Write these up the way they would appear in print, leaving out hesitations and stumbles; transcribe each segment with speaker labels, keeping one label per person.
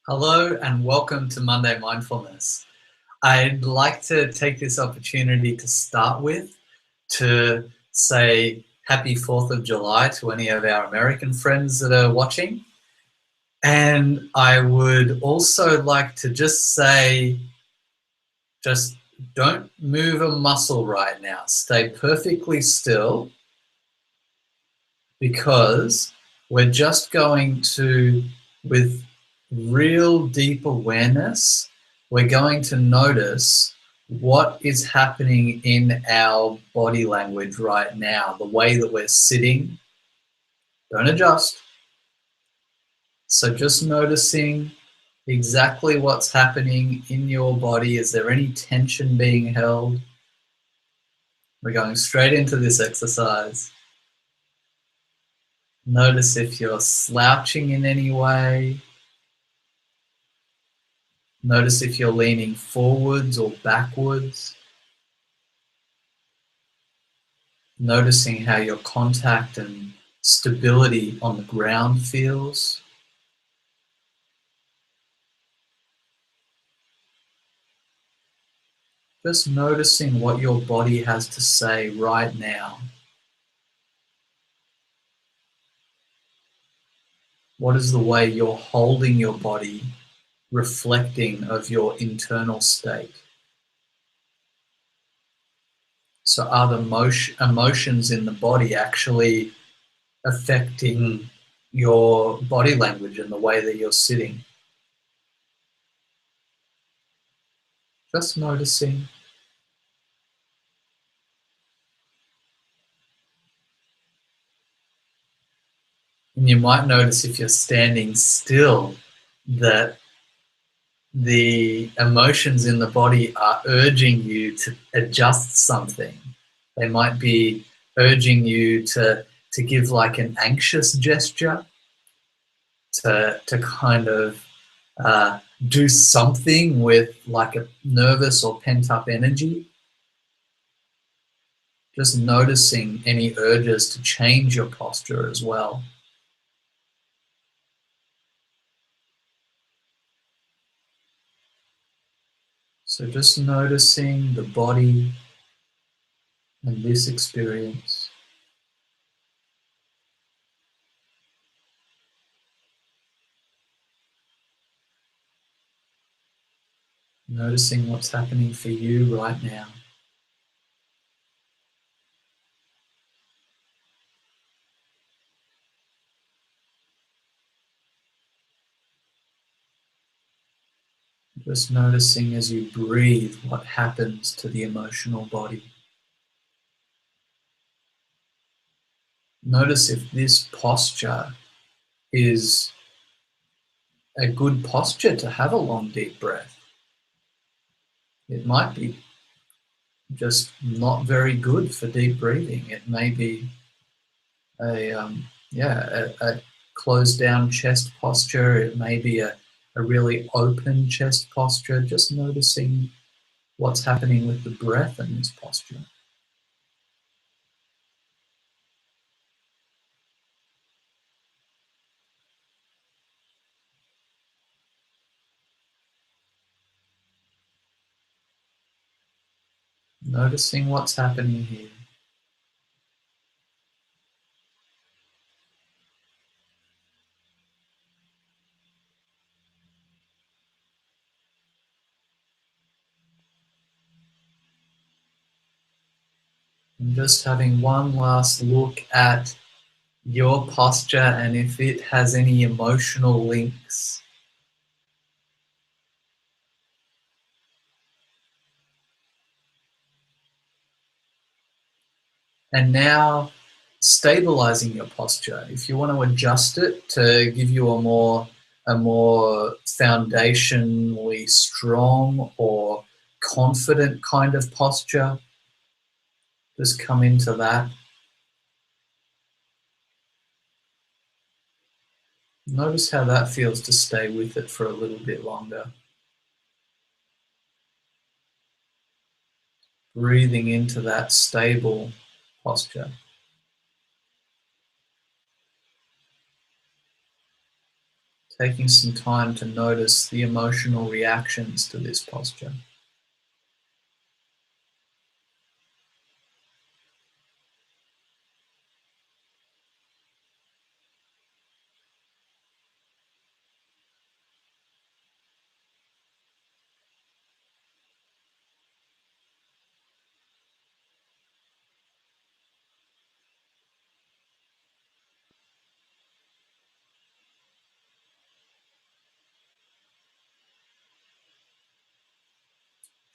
Speaker 1: Hello and welcome to Monday Mindfulness. I'd like to take this opportunity to start with to say happy 4th of July to any of our American friends that are watching. And I would also like to just say, just don't move a muscle right now. Stay perfectly still because we're just going to, with real deep awareness, we're going to notice what is happening in our body language right now, the way that we're sitting. Don't adjust. So just noticing exactly what's happening in your body. Is there any tension being held? We're going straight into this exercise. Notice if you're slouching in any way. Notice if you're leaning forwards or backwards. Noticing how your contact and stability on the ground feels. Just noticing what your body has to say right now. What is the way you're holding your body reflecting of your internal state? So are the emotions in the body actually affecting your body language and the way that you're sitting? Just noticing. And you might notice if you're standing still that the emotions in the body are urging you to adjust something. They might be urging you to give like an anxious gesture, to kind of do something with like a nervous or pent up energy. Just noticing any urges to change your posture as well. So just noticing the body and this experience. Noticing what's happening for you right now. Just noticing as you breathe what happens to the emotional body. Notice if this posture is a good posture to have a long, deep breath. It might be just not very good for deep breathing. It may be a closed down chest posture. It may be a really open chest posture. Just noticing what's happening with the breath in this posture. Noticing what's happening here. And just having one last look at your posture and if it has any emotional links. And now stabilizing your posture. If you want to adjust it to give you a more foundationally strong or confident kind of posture, just come into that. Notice how that feels to stay with it for a little bit longer. Breathing into that stable posture. Taking some time to notice the emotional reactions to this posture.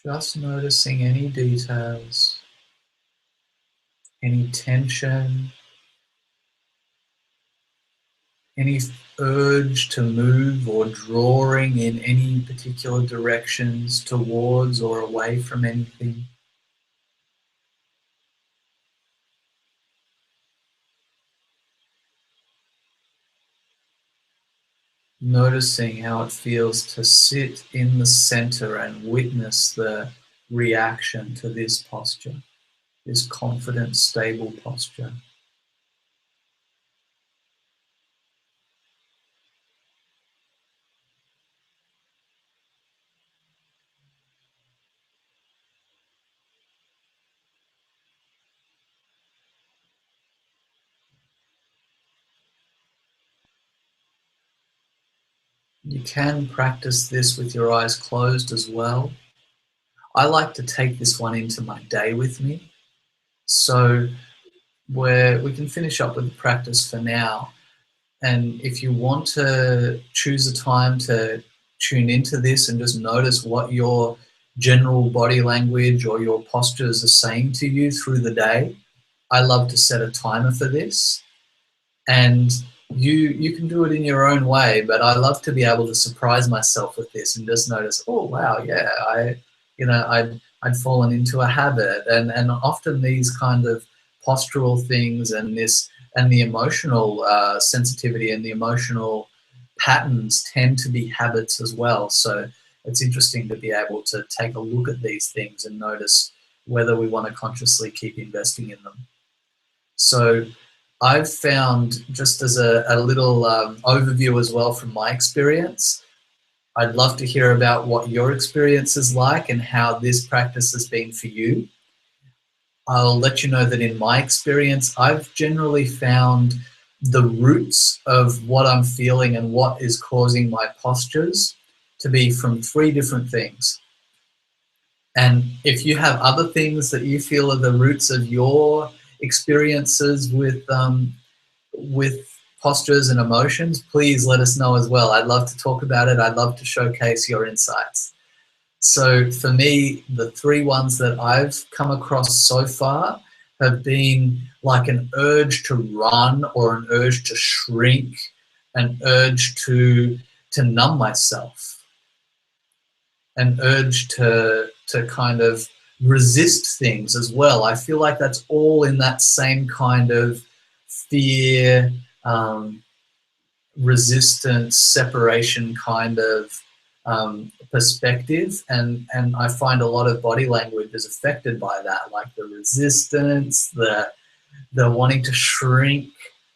Speaker 1: Just noticing any details, any tension, any urge to move or drawing in any particular directions towards or away from anything. Noticing how it feels to sit in the center and witness the reaction to this posture, this confident, stable posture. You can practice this with your eyes closed as well. I like to take this one into my day with me. So where we can finish up with the practice for now. And if you want to choose a time to tune into this and just notice what your general body language or your postures are saying to you through the day, I love to set a timer for this. And you can do it in your own way, but I love to be able to surprise myself with this and just notice, oh wow, yeah, I'd fallen into a habit, and often these kind of postural things and this and the emotional sensitivity and the emotional patterns tend to be habits as well. So it's interesting to be able to take a look at these things and notice whether we want to consciously keep investing in them. So I've found, just as a little overview as well from my experience, I'd love to hear about what your experience is like and how this practice has been for you. I'll let you know that in my experience, I've generally found the roots of what I'm feeling and what is causing my postures to be from three different things. And if you have other things that you feel are the roots of your experiences with postures and emotions, please let us know as well. I'd love to talk about it. I'd love to showcase your insights. So for me, the three ones that I've come across so far have been like an urge to run or an urge to shrink, an urge to numb myself, an urge to kind of resist things as well. I feel like that's all in that same kind of fear, resistance, separation kind of perspective, and I find a lot of body language is affected by that, like the resistance, the wanting to shrink,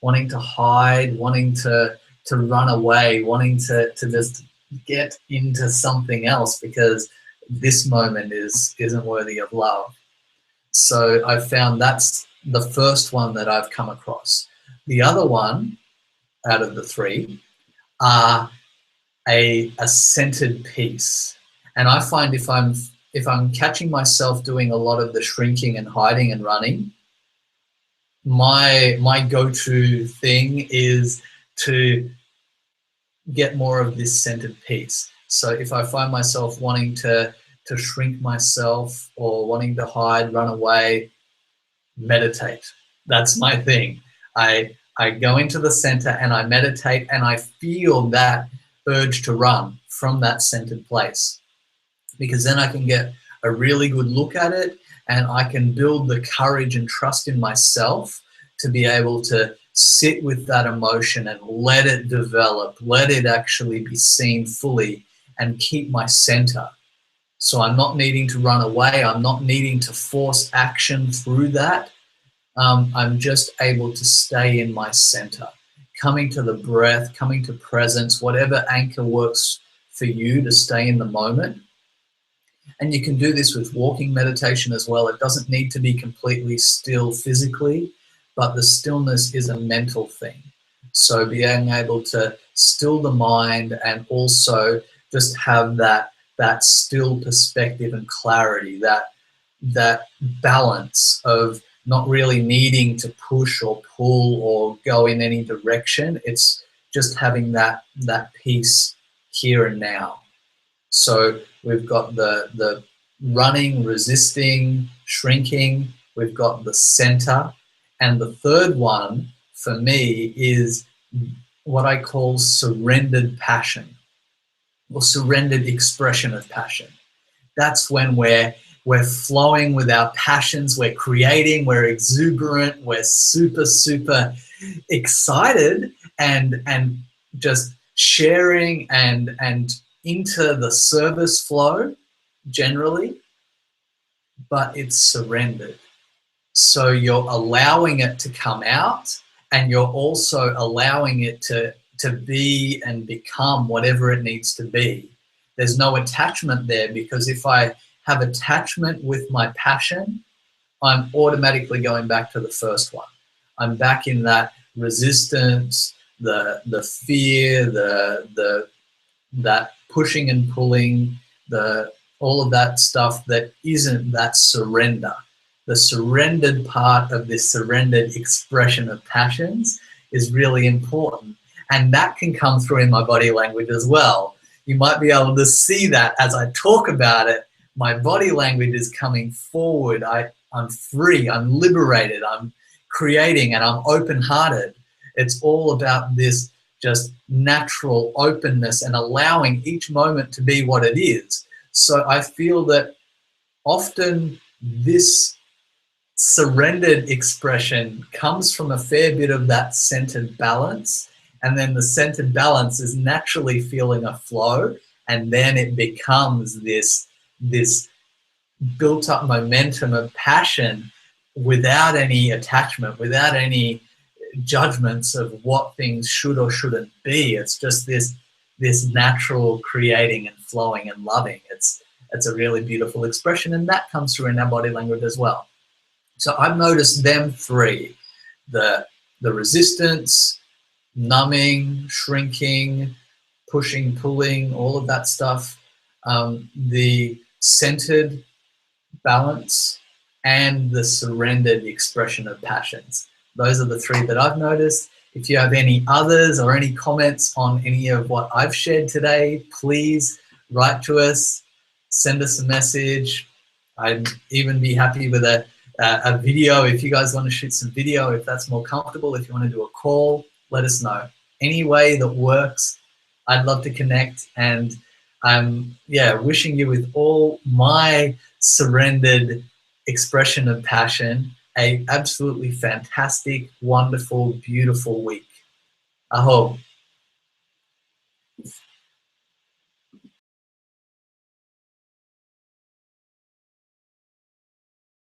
Speaker 1: wanting to hide, wanting to run away, wanting to just get into something else because this moment isn't worthy of love. So I've found that's the first one that I've come across. The other one out of the three are a centered piece. And I find if I'm catching myself doing a lot of the shrinking and hiding and running, my go-to thing is to get more of this centered piece. So if I find myself wanting to shrink myself or wanting to hide, run away, meditate. That's my thing. I go into the center and I meditate and I feel that urge to run from that centered place, because then I can get a really good look at it and I can build the courage and trust in myself to be able to sit with that emotion and let it develop, let it actually be seen fully and keep my center. So I'm not needing to run away. I'm not needing to force action through that. I'm just able to stay in my center. coming to the breath, coming to presence, whatever anchor works for you to stay in the moment. And you can do this with walking meditation as well. It doesn't need to be completely still physically, but the stillness is a mental thing. So being able to still the mind and also just have that still perspective and clarity, that balance of not really needing to push or pull or go in any direction. It's just having that peace here and now. So we've got the running, resisting, shrinking. We've got the center. And the third one for me is what I call surrendered passion, or surrendered expression of passion. That's when we're flowing with our passions, we're creating, we're exuberant, we're super, super excited and just sharing and into the service flow generally, but it's surrendered. So you're allowing it to come out, and you're also allowing it to be and become whatever it needs to be. There's no attachment there, because if I have attachment with my passion, I'm automatically going back to the first one. I'm back in that resistance, the fear, that pushing and pulling, all of that stuff that isn't that surrender. The surrendered part of this surrendered expression of passions is really important. And that can come through in my body language as well. You might be able to see that as I talk about it. My body language is coming forward. I'm free, I'm liberated, I'm creating, and I'm open-hearted. It's all about this just natural openness and allowing each moment to be what it is. So I feel that often this surrendered expression comes from a fair bit of that centered balance, and then the centered balance is naturally feeling a flow, and then it becomes this built up momentum of passion without any attachment, without any judgments of what things should or shouldn't be. It's just this natural creating and flowing and loving. It's a really beautiful expression, and that comes through in our body language as well. So I've noticed them three: the resistance, numbing, shrinking, pushing, pulling, all of that stuff, the centered balance, and the surrendered expression of passions. Those are the three that I've noticed. If you have any others or any comments on any of what I've shared today, please write to us, send us a message. I'd even be happy with a video if you guys want to shoot some video, if that's more comfortable. If you want to do a call, let us know. Any way that works, I'd love to connect. And I'm wishing you, with all my surrendered expression of passion, a absolutely fantastic, wonderful, beautiful week. Aho.